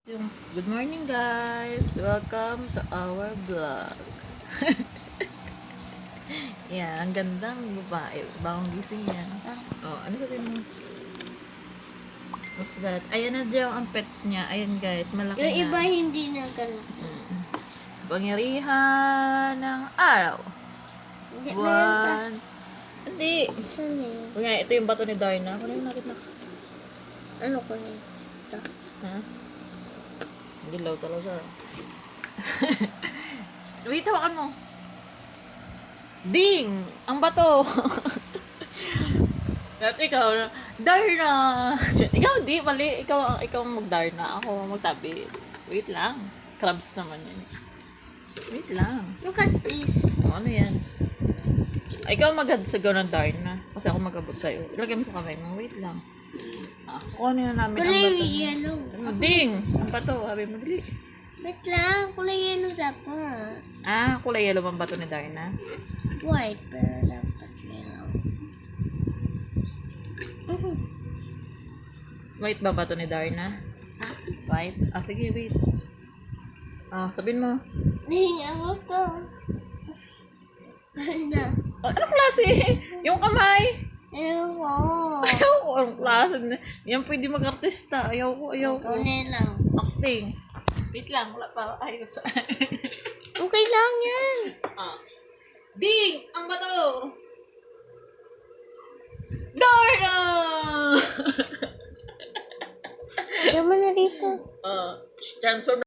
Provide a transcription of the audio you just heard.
Good morning guys! Welcome to our vlog. Yan, ang gandang babae. Bagong gising yan. Oh, ano sabihin mo? What's that? Ayan na daw ang pets niya. Ayan guys, malaki Yung na. iba hindi na ganun. Pangyarihan ng araw. Hindi na yan pa. Hindi. Saan na yun? Kaya ito yung bato ni Darna. Kunin natin na. Ano ko na ito? Ha? Dilaw talaga. Wait, hawakan mo. Ding! Ang bato! At ikaw, Darna! Ikaw di, mali. Ikaw ang mag-Darna. Ako ang magtabi. Wait lang. Crabs naman yan. Wait lang. Look at this. O, ano yan? Ikaw mag-sagaw ng Darna. Kasi ako mag-abot sa'yo. Ilagay mo sa kamay mo. Wait lang. Kunin na namin ang Kulay bato. yellow. Ding! Ang bato. Sabi mo, dali. Wait lang. Kulay yellow dapat. Kulay yellow ang bato ni Darna. White, pero dapat yellow. White ba bato ni Darna? White? Sige, wait. Sabihin mo. Hihinga mo to. Ano na? Anong klase? Yung kamay? Ewan ko. Ayaw ko. Anong klase? Yan pwede mag-artista. Ayaw ko. Ikaw na lang. Acting. Wait lang. Wala pa. Ayos. Okay lang yan. Ding! Ang bato! Darna! Diyan mo na dito. Transform